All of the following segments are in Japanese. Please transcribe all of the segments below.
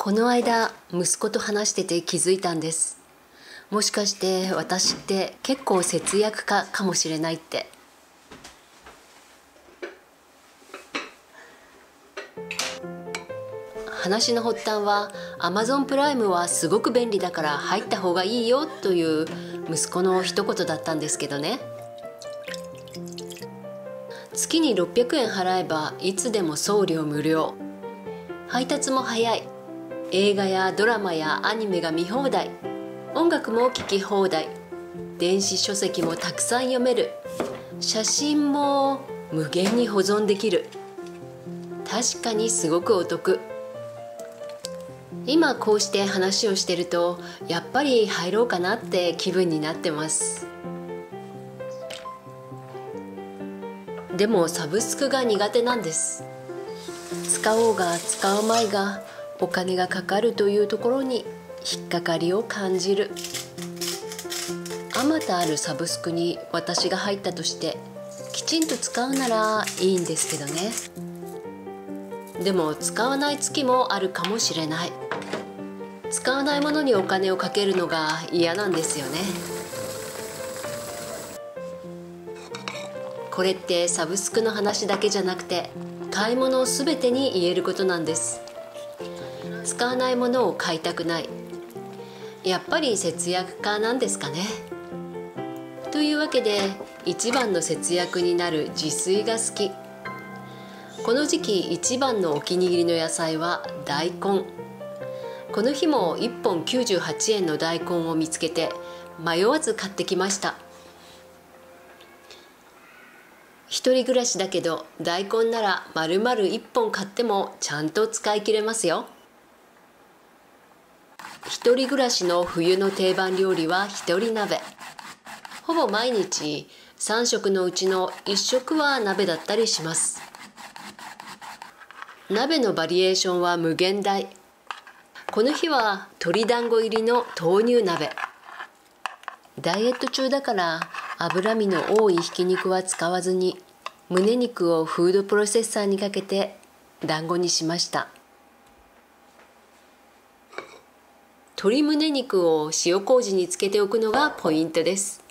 この間息子と話してて気づいたんです。もしかして私って結構節約家かもしれないって。話の発端は Amazon プライムはすごく便利だから入った方がいいよという息子の一言だったんですけどね。月に600円払えばいつでも送料無料、配達も早い、映画やドラマやアニメが見放題、音楽も聴き放題、電子書籍もたくさん読める、写真も無限に保存できる。確かにすごくお得。今こうして話をしてるとやっぱり入ろうかなって気分になってます。でもサブスクが苦手なんです。使おうが使うまいがお金がかかるというところに引っかかりを感じる。あまたあるサブスクに私が入ったとしてきちんと使うならいいんですけどね。でも使わない月もあるかもしれない。使わないものにお金をかけるのが嫌なんですよね。これってサブスクの話だけじゃなくて買い物すべてに言えることなんです。使わないものを買いたくない。やっぱり節約家なんですかね。というわけで一番の節約になる自炊が好き。この時期一番のお気に入りの野菜は大根。この日も1本98円の大根を見つけて迷わず買ってきました。一人暮らしだけど大根なら丸々1本買ってもちゃんと使い切れますよ。一人暮らしの冬の定番料理は一人鍋。ほぼ毎日3食のうちの1食は鍋だったりします。鍋のバリエーションは無限大。この日は鶏団子入りの豆乳鍋。ダイエット中だから脂身の多いひき肉は使わずに胸肉をフードプロセッサーにかけて団子にしました。鶏胸肉を塩麹につけておくのがポイントです。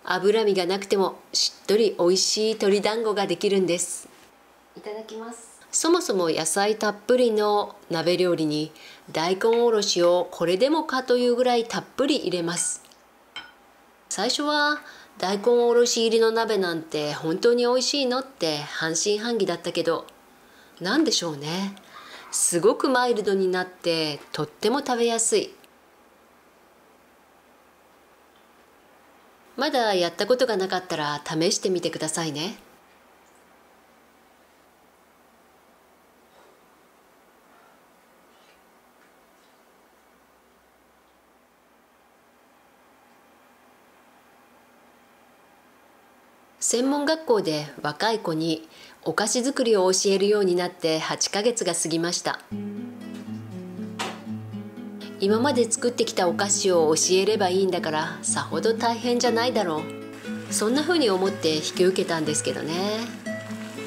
脂身がなくてもしっとりおいしい鶏団子ができるんです。いただきます。そもそも野菜たっぷりの鍋料理に大根おろしをこれでもかというぐらいたっぷり入れます。最初は大根おろし入りの鍋なんて本当に美味しいのって半信半疑だったけど、なんでしょうね。すごくマイルドになってとっても食べやすい。まだやったことがなかったら試してみてくださいね。専門学校で若い子にお菓子作りを教えるようになって8ヶ月が過ぎました。今まで作ってきたお菓子を教えればいいんだからさほど大変じゃないだろう。そんな風に思って引き受けたんですけどね。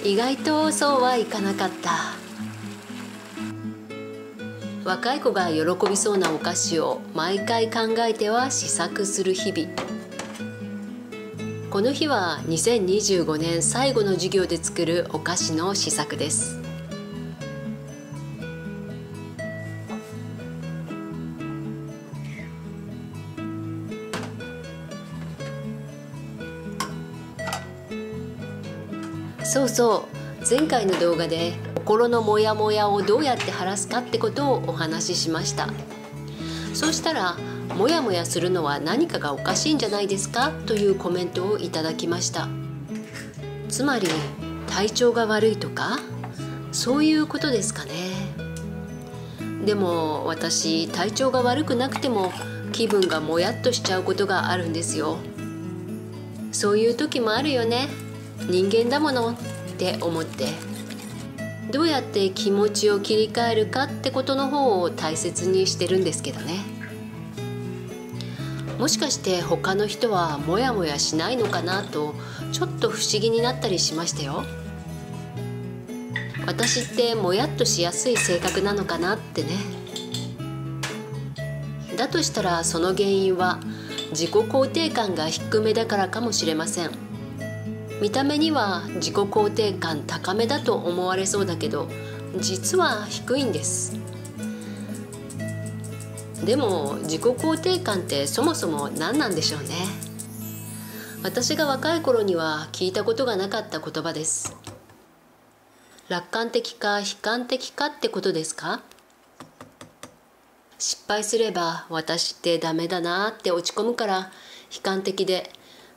意外とそうはいかなかった。若い子が喜びそうなお菓子を毎回考えては試作する日々。この日は2025年最後の授業で作るお菓子の試作です。そうそう、前回の動画で心のモヤモヤをどうやって晴らすかってことをお話ししました。そうしたらモヤモヤするのは何かがおかしいんじゃないですかというコメントをいただきました。つまり体調が悪いとかそういうことですかね。でも私体調が悪くなくても気分がもやっとしちゃうことがあるんですよ。そういう時もあるよね、人間だものって思って、どうやって気持ちを切り替えるかってことの方を大切にしてるんですけどね。もしかして他の人はモヤモヤしないのかなとちょっと不思議になったりしましたよ。私ってもやっとしやすい性格なのかなってね。だとしたらその原因は自己肯定感が低めだからかもしれません。見た目には自己肯定感高めだと思われそうだけど、実は低いんです。でも自己肯定感ってそもそも何なんでしょうね。私が若い頃には聞いたことがなかった言葉です。楽観的か悲観的かってことですか？失敗すれば私ってダメだなって落ち込むから悲観的で、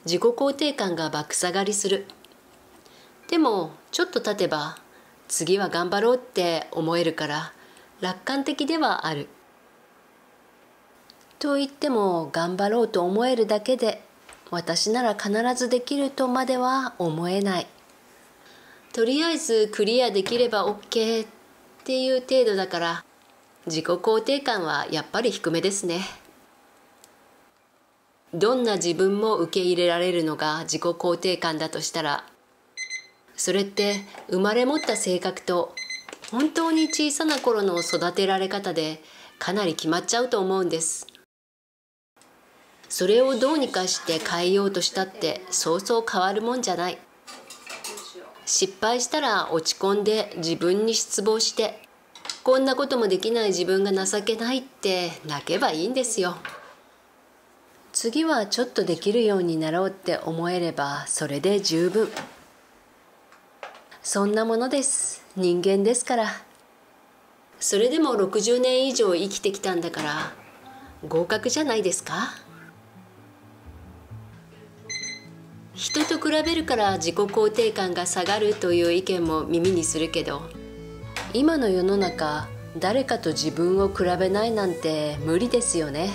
自己肯定感が爆下がりする。でもちょっと経てば次は頑張ろうって思えるから楽観的ではある。と言っても頑張ろうと思えるだけで私なら必ずできるとまでは思えない。とりあえずクリアできれば OK っていう程度だから自己肯定感はやっぱり低めですね。どんな自分も受け入れられるのが自己肯定感だとしたら、それって生まれ持った性格と本当に小さな頃の育てられ方でかなり決まっちゃうと思うんです。それをどうにかして変えようとしたってそうそう変わるもんじゃない。失敗したら落ち込んで自分に失望して、こんなこともできない自分が情けないって泣けばいいんですよ。次はちょっとできるようになろうって思えればそれで十分。そんなものです。人間ですから。それでも60年以上生きてきたんだから合格じゃないですか。人と比べるから自己肯定感が下がるという意見も耳にするけど、今の世の中誰かと自分を比べないなんて無理ですよね。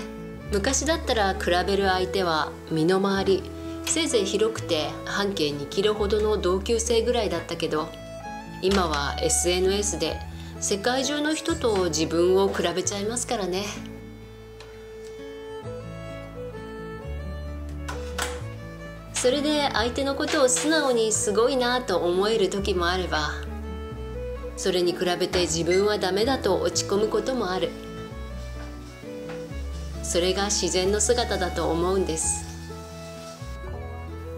昔だったら比べる相手は身の回りせいぜい広くて半径2キロほどの同級生ぐらいだったけど、今は SNS で世界中の人と自分を比べちゃいますからね。それで相手のことを素直にすごいなと思える時もあれば、それに比べて自分はダメだと落ち込むこともある。それが自然の姿だと思うんです。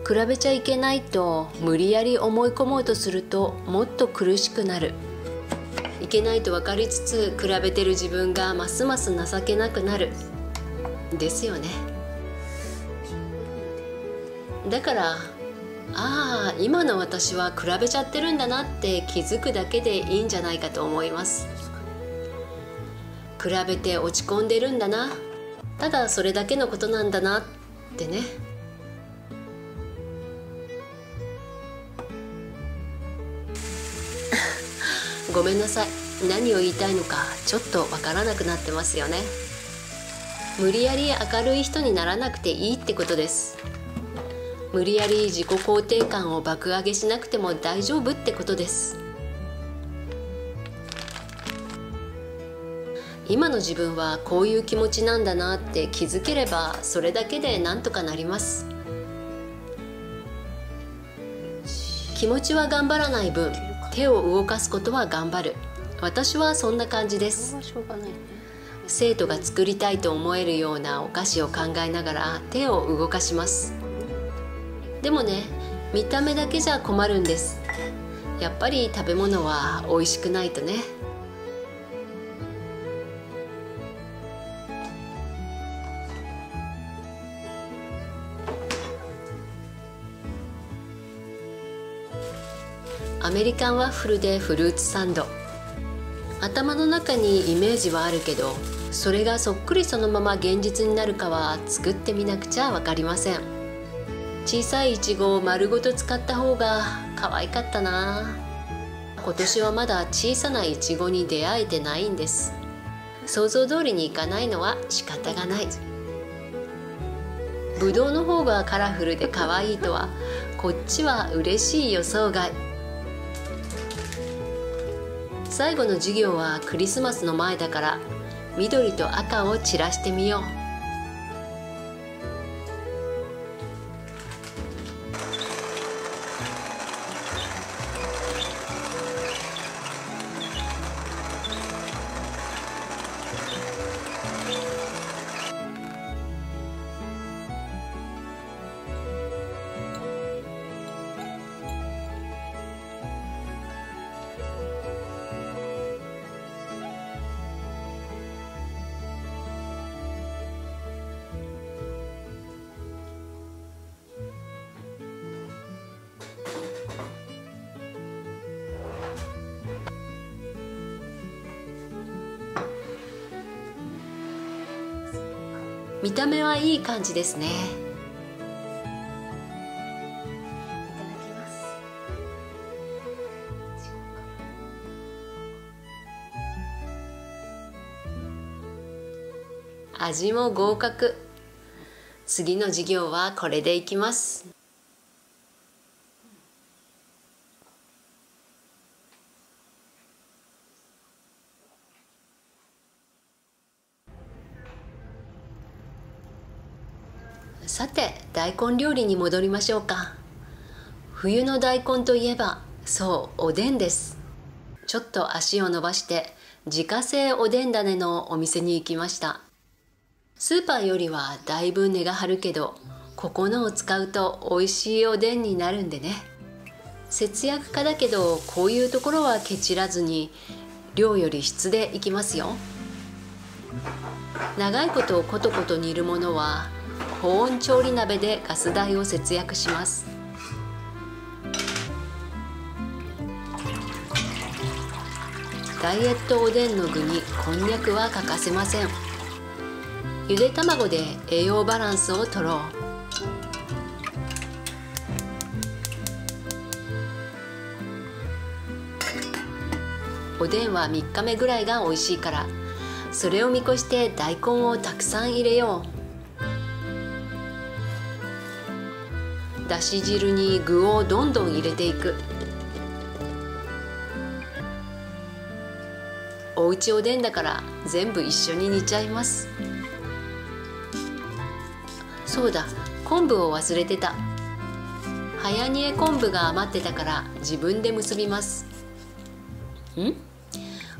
比べちゃいけないと無理やり思い込もうとするともっと苦しくなる。いけないと分かりつつ比べてる自分がますます情けなくなる。ですよね。だから今の私は比べちゃってるんだなって気づくだけでいいんじゃないかと思います。比べて落ち込んでるんだな、ただそれだけのことなんだなってね。ごめんなさい、何を言いたいのかちょっとわからなくなってますよね。無理やり明るい人にならなくていいってことです。無理やり自己肯定感を爆上げしなくても大丈夫ってことです。今の自分はこういう気持ちなんだなって気づければそれだけでなんとかなります。気持ちは頑張らない分手を動かすことは頑張る。私はそんな感じです。生徒が作りたいと思えるようなお菓子を考えながら手を動かします。でもね、見た目だけじゃ困るんです。やっぱり食べ物は美味しくないとね。アメリカンワッフルでフルーツサンド。頭の中にイメージはあるけど、それがそっくりそのまま現実になるかは作ってみなくちゃ分かりません。小さいイチゴを丸ごと使った方が可愛かったな。今年はまだ小さなイチゴに出会えてないんです。想像通りにいかないのは仕方がない。ぶどうの方がカラフルで可愛いとはこっちは嬉しい予想外。最後の授業はクリスマスの前だから緑と赤を散らしてみよう。見た目はいい感じですね。いただきます。味も合格。次の授業はこれでいきます。さて、大根料理に戻りましょうか。冬の大根といえば、そう、おでんです。ちょっと足を伸ばして自家製おでん種のお店に行きました。スーパーよりはだいぶ値が張るけど、ここのを使うと美味しいおでんになるんでね。節約家だけど、こういうところはケチらずに量より質でいきますよ。長いことコトコト煮るものは保温調理鍋でガス代を節約します。ダイエットおでんの具にこんにゃくは欠かせません。ゆで卵で栄養バランスをとろう。おでんは3日目ぐらいが美味しいから、それを見越して大根をたくさん入れよう。だし汁に具をどんどん入れていく。おうちおでんだから全部一緒に煮ちゃいます。そうだ、昆布を忘れてた。早煮え昆布が余ってたから自分で結びます。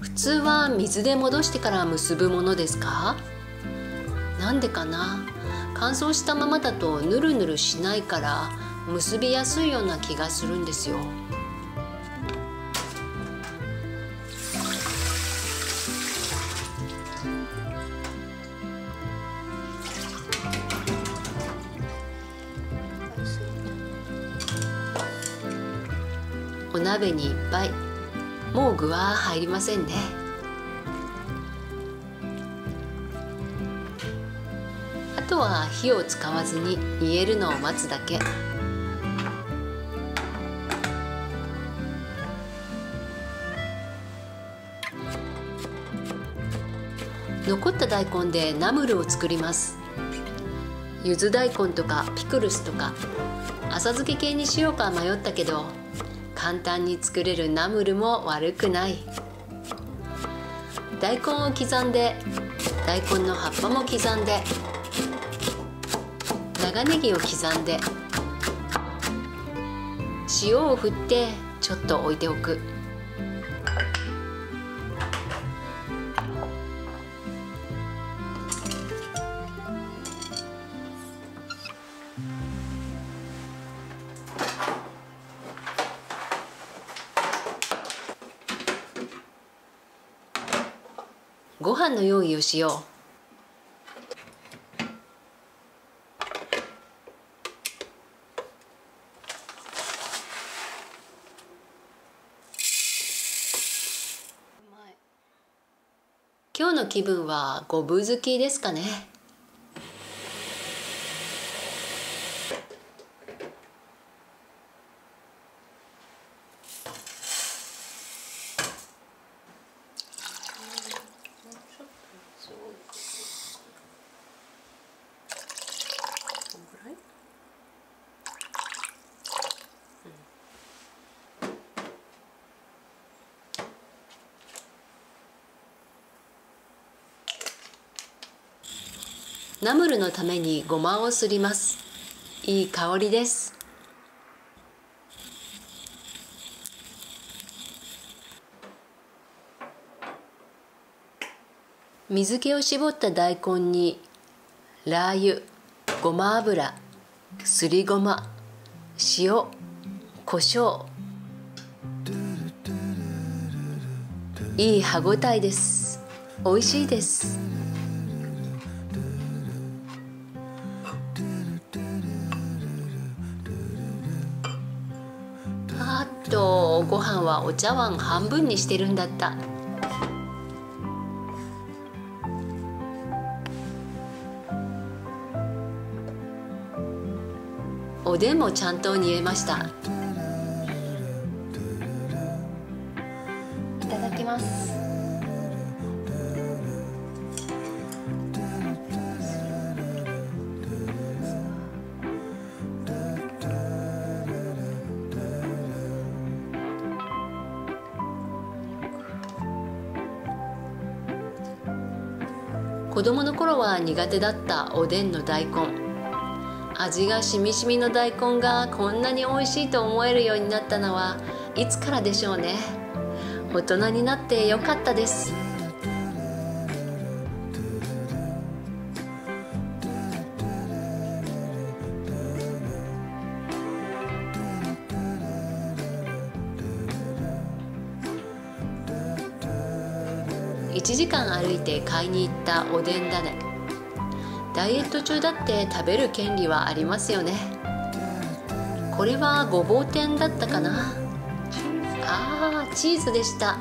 普通は水で戻してから結ぶものですか？なんでかな。乾燥したままだとヌルヌルしないから結びやすいような気がするんですよ。お鍋にいっぱい。もう具は入りませんね。あとは火を使わずに煮えるのを待つだけ。残った大根でナムルを作ります。ゆず大根とかピクルスとか浅漬け系にしようか迷ったけど、簡単に作れるナムルも悪くない。大根を刻んで、大根の葉っぱも刻んで、長ネギを刻んで、塩を振ってちょっと置いておく。ご飯の用意をしよう。今日の気分はごぶ好きですかね。ナムルのためにごまをすります。いい香りです。水気を絞った大根にラー油、ごま油、すりごま、塩、胡椒。いい歯ごたえです。美味しいです。ご飯はお茶碗半分にしてるんだった。おでんもちゃんと煮えました。いただきます。子供の頃は苦手だったおでんの大根、味がしみしみの大根がこんなに美味しいと思えるようになったのはいつからでしょうね。大人になってよかったです。1時間歩いて買いに行ったおでん種。ダイエット中だって食べる権利はありますよね。これはごぼう天だったかな。あー、チーズでした。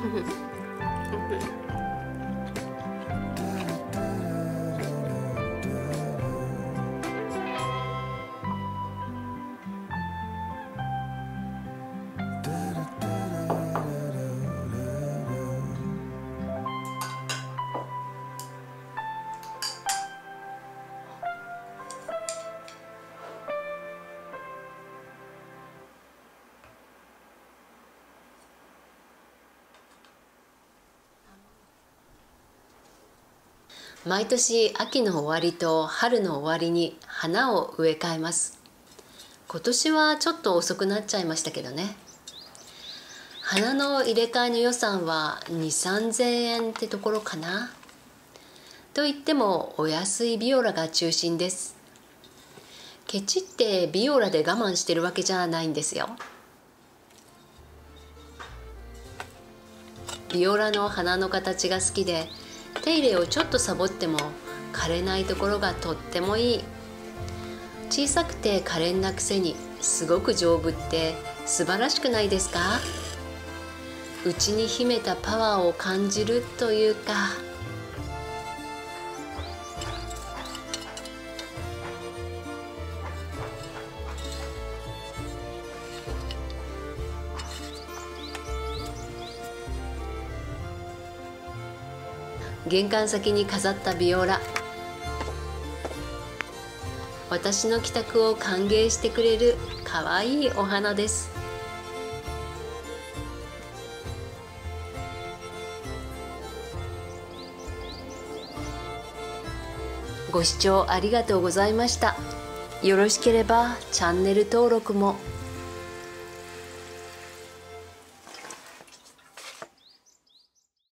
毎年秋の終わりと春の終わりに花を植え替えます。今年はちょっと遅くなっちゃいましたけどね。花の入れ替えの予算は2、3000円ってところかな。と言ってもお安いビオラが中心です。ケチってビオラで我慢してるわけじゃないんですよ。ビオラの花の形が好きで、手入れをちょっとサボっても枯れないところがとってもいい。小さくて可憐なくせにすごく丈夫って素晴らしくないですか？内に秘めたパワーを感じるというか。玄関先に飾ったビオラ、私の帰宅を歓迎してくれるかわいいお花です。ご視聴ありがとうございました。よろしければチャンネル登録も